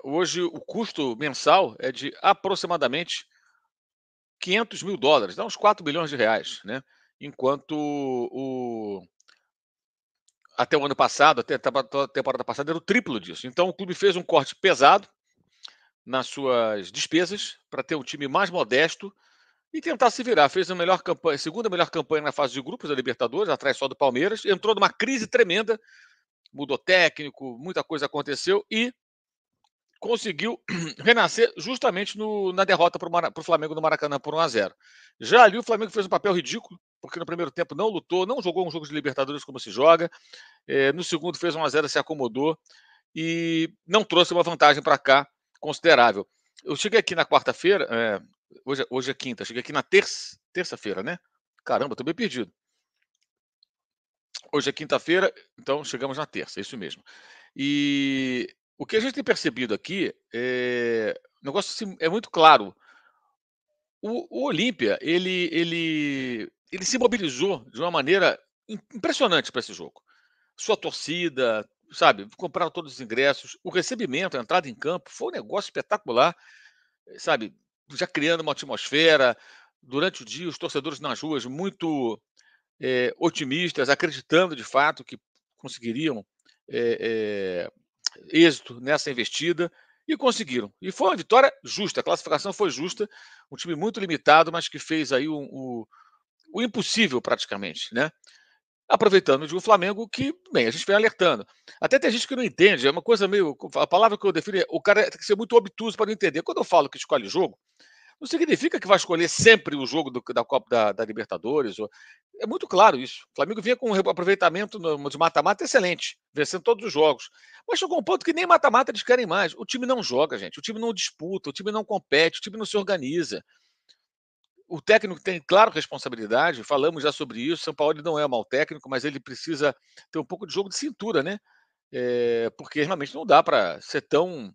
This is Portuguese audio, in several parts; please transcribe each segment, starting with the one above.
Hoje o custo mensal é de aproximadamente US$ 500.000, dá uns R$ 4 milhões, né? Enquanto até o ano passado, até a temporada passada, era o triplo disso. Então o clube fez um corte pesado nas suas despesas para ter um time mais modesto e tentar se virar. Fez a melhor campanha, segunda melhor campanha na fase de grupos da Libertadores, atrás só do Palmeiras. Entrou numa crise tremenda, mudou técnico, muita coisa aconteceu e conseguiu renascer justamente na derrota para o Flamengo no Maracanã por 1-0. Já ali o Flamengo fez um papel ridículo, porque no primeiro tempo não lutou, não jogou um jogo de Libertadores como se joga. No segundo fez 1-0, se acomodou e não trouxe uma vantagem para cá considerável. Eu cheguei aqui na quarta-feira, hoje é quinta, cheguei aqui na terça-feira, né? Caramba, tô bem perdido. Hoje é quinta-feira, então chegamos na terça, é isso mesmo. E o que a gente tem percebido aqui o negócio assim, é muito claro. O Olímpia, ele se mobilizou de uma maneira impressionante para esse jogo. Sua torcida, sabe, compraram todos os ingressos, o recebimento, a entrada em campo, foi um negócio espetacular, sabe, já criando uma atmosfera. Durante o dia, os torcedores nas ruas muito otimistas, acreditando de fato que conseguiriam eh, êxito nessa investida e conseguiram. E foi uma vitória justa, a classificação foi justa, um time muito limitado, mas que fez aí o impossível praticamente, né? Aproveitando de um Flamengo que, bem, a gente vem alertando. Até tem gente que não entende, é uma coisa meio. A palavra que eu defino é o cara tem que ser muito obtuso para não entender. Quando eu falo que escolhe jogo, não significa que vai escolher sempre o jogo da Copa da Libertadores. É muito claro isso. O Flamengo vinha com um aproveitamento de mata-mata excelente, vencendo todos os jogos. Mas chegou um ponto que nem mata-mata eles querem mais. O time não joga, gente. O time não disputa, o time não compete, o time não se organiza. O técnico tem, claro, responsabilidade, falamos já sobre isso. São Paulo não é um mau técnico, mas ele precisa ter um pouco de jogo de cintura, né? Porque realmente não dá para ser tão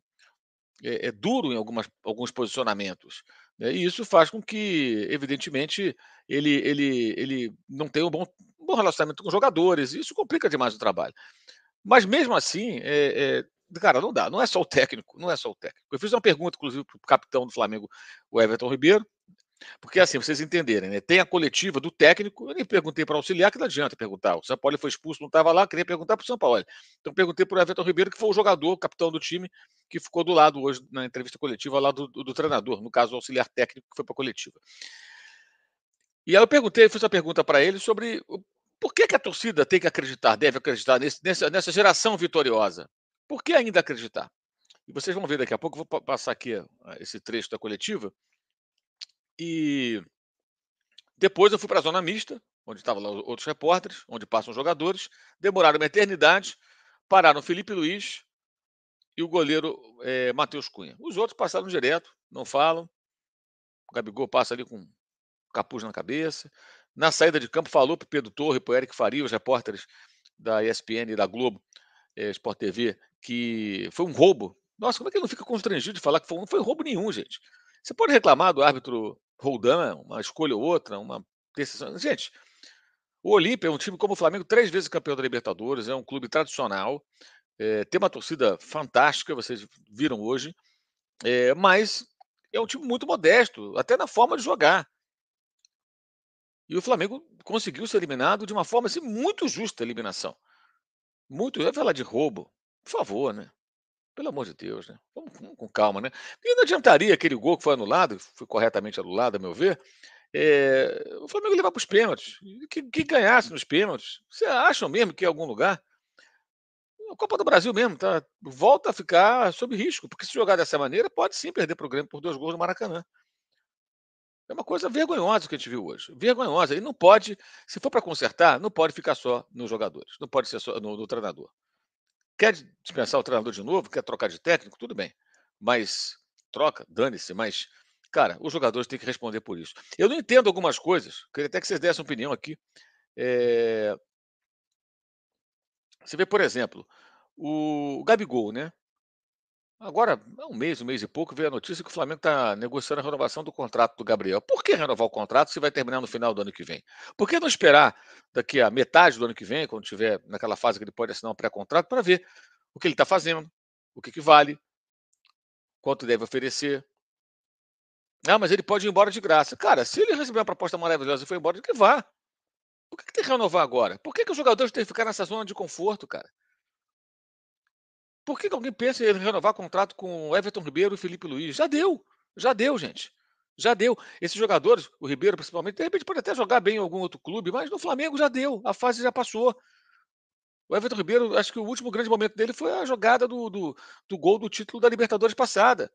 duro em alguns posicionamentos, né? E isso faz com que, evidentemente, ele não tenha um bom relacionamento com os jogadores. E isso complica demais o trabalho. Mas mesmo assim, cara, não dá. Não é só o técnico, não é só o técnico. Eu fiz uma pergunta, inclusive, para o capitão do Flamengo, o Everton Ribeiro. Porque assim, vocês entenderem, né? Tem a coletiva do técnico, eu nem perguntei para o auxiliar, que não adianta perguntar. O São Paulo foi expulso, não estava lá, queria perguntar para o São Paulo. Então perguntei para o Everton Ribeiro, que foi o jogador, o capitão do time, que ficou do lado hoje na entrevista coletiva lá do treinador, no caso, o auxiliar técnico que foi para a coletiva. E aí eu perguntei, fiz a pergunta para ele sobre por que a torcida tem que acreditar, deve acreditar nessa geração vitoriosa. Por que ainda acreditar? E vocês vão ver daqui a pouco, eu vou passar aqui esse trecho da coletiva. E depois eu fui para a zona mista, onde estavam lá outros repórteres, onde passam os jogadores. Demoraram uma eternidade, pararam Felipe Luiz e o goleiro Matheus Cunha. Os outros passaram direto, não falam. O Gabigol passa ali com capuz na cabeça. Na saída de campo falou para o Pedro Torre, para o Eric Faria, os repórteres da ESPN e da Globo, Sport TV, que foi um roubo. Nossa, como é que ele não fica constrangido de falar que não foi roubo nenhum, gente? Você pode reclamar do árbitro Roldan, uma escolha ou outra, uma decisão. Gente, o Olímpia é um time como o Flamengo, 3 vezes campeão da Libertadores, é um clube tradicional, tem uma torcida fantástica, vocês viram hoje, mas é um time muito modesto, até na forma de jogar. E o Flamengo conseguiu ser eliminado de uma forma assim, muito justa a eliminação. Muito. Vai falar de roubo, por favor, né? Pelo amor de Deus, né? Vamos com calma, né? E não adiantaria aquele gol que foi anulado, foi corretamente anulado, a meu ver, o Flamengo levar para os pênaltis. Que ganhasse nos pênaltis. Você acham mesmo que em algum lugar? A Copa do Brasil mesmo, tá? Volta a ficar sob risco, porque se jogar dessa maneira, pode sim perder para o Grêmio por 2 gols no Maracanã. É uma coisa vergonhosa o que a gente viu hoje. Vergonhosa. E não pode, se for para consertar, não pode ficar só nos jogadores, não pode ser só no treinador. Quer dispensar o treinador de novo, quer trocar de técnico, tudo bem. Mas troca, dane-se, mas, cara, os jogadores têm que responder por isso. Eu não entendo algumas coisas, queria até que vocês dessem opinião aqui. Eh, Você vê, por exemplo, o Gabigol, né? Agora, há um mês e pouco, veio a notícia que o Flamengo está negociando a renovação do contrato do Gabriel. Por que renovar o contrato se vai terminar no final do ano que vem? Por que não esperar daqui a metade do ano que vem, quando tiver naquela fase que ele pode assinar um pré-contrato, para ver o que ele está fazendo? o que que vale, quanto deve oferecer. Ah, mas ele pode ir embora de graça. Cara, se ele receber uma proposta maravilhosa e for embora, que vá. Por que que tem que renovar agora? Por que que os jogadores têm que ficar nessa zona de conforto, cara? Por que que alguém pensa em renovar contrato com o Everton Ribeiro e Felipe Luiz? Já deu, gente. Já deu. Esses jogadores, o Ribeiro principalmente, de repente pode até jogar bem em algum outro clube, mas no Flamengo já deu, a fase já passou. O Everton Ribeiro, acho que o último grande momento dele foi a jogada do gol do título da Libertadores passada.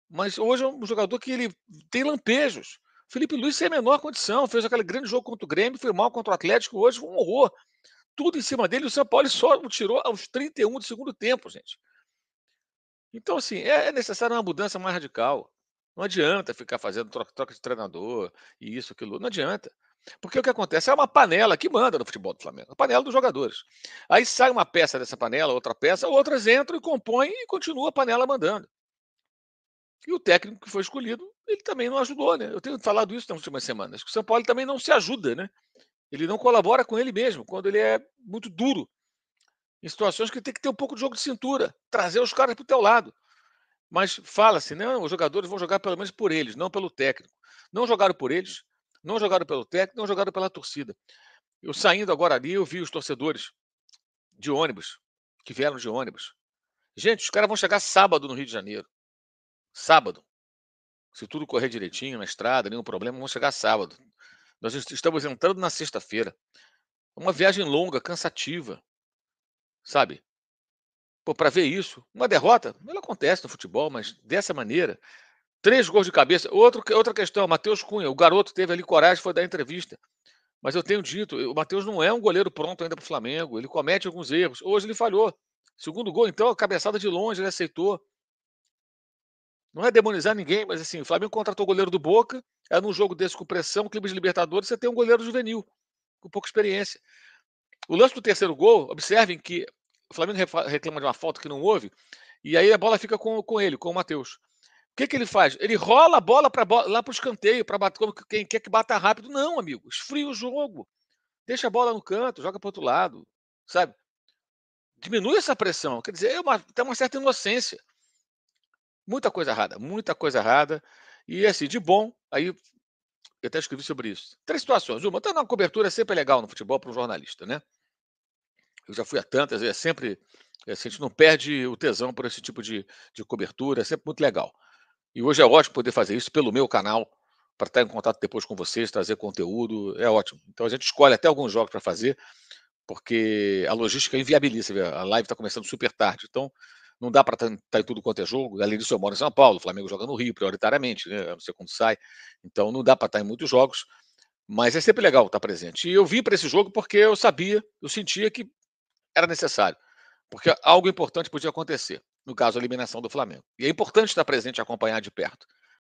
Mas hoje é um jogador que ele tem lampejos. Felipe Luiz sem a menor condição, fez aquele grande jogo contra o Grêmio, foi mal contra o Atlético, hoje foi um horror. Tudo em cima dele, o São Paulo só o tirou aos 31 do segundo tempo, gente. Então, assim, é necessária uma mudança mais radical. Não adianta ficar fazendo troca de treinador e isso, aquilo, não adianta. Porque o que acontece é uma panela que manda no futebol do Flamengo, a panela dos jogadores. Aí sai uma peça dessa panela, outra peça, outras entram e compõem e continua a panela mandando. E o técnico que foi escolhido, ele também não ajudou, né? Eu tenho falado isso nas últimas semanas, que o São Paulo também não se ajuda, né? Ele não colabora com ele mesmo, quando ele é muito duro, em situações que tem que ter um pouco de jogo de cintura, trazer os caras para o teu lado. Mas fala-se, não, os jogadores vão jogar pelo menos por eles, não pelo técnico. Não jogaram por eles, não jogaram pelo técnico, não jogaram pela torcida. Eu saindo agora ali, eu vi os torcedores de ônibus, que vieram de ônibus. Gente, os caras vão chegar sábado no Rio de Janeiro. Sábado. Se tudo correr direitinho na estrada, nenhum problema, vão chegar sábado. Nós estamos entrando na sexta-feira. É uma viagem longa, cansativa, sabe? Pô, para ver isso, uma derrota, ela acontece no futebol, mas dessa maneira, 3 gols de cabeça. Outra questão, Matheus Cunha, o garoto teve ali coragem, foi dar entrevista. Mas eu tenho dito, o Matheus não é um goleiro pronto ainda para o Flamengo, ele comete alguns erros. Hoje ele falhou. Segundo gol, então, a cabeçada de longe, ele aceitou. Não é demonizar ninguém, mas assim, o Flamengo contratou o goleiro do Boca, é num jogo desse com pressão, clima de Libertadores, você tem um goleiro juvenil, com pouca experiência. O lance do terceiro gol, observem que o Flamengo reclama de uma falta que não houve, e aí a bola fica com ele, com o Matheus. O que, que ele faz? Ele rola a bola lá para o escanteio, para bater, como quem quer que bata rápido. Não, amigo, esfria o jogo. Deixa a bola no canto, joga para outro lado, sabe? Diminui essa pressão. Quer dizer, tem uma certa inocência. Muita coisa errada, muita coisa errada. E assim, de bom, aí eu até escrevi sobre isso. 3 situações. Uma, tá na cobertura é sempre legal no futebol para um jornalista, né? Eu já fui a tantas, é sempre. Assim, a gente não perde o tesão por esse tipo de cobertura, é sempre muito legal. E hoje é ótimo poder fazer isso pelo meu canal, para estar em contato depois com vocês, trazer conteúdo, é ótimo. Então a gente escolhe até alguns jogos para fazer, porque a logística inviabiliza. A live está começando super tarde, então não dá para estar em tudo quanto é jogo. Além disso, eu moro em São Paulo, o Flamengo joga no Rio, prioritariamente, né? Não sei quando sai. Então não dá para estar em muitos jogos, mas é sempre legal estar presente. E eu vim para esse jogo porque eu sabia, eu sentia que era necessário, porque algo importante podia acontecer, no caso, a eliminação do Flamengo. E é importante estar presente e acompanhar de perto.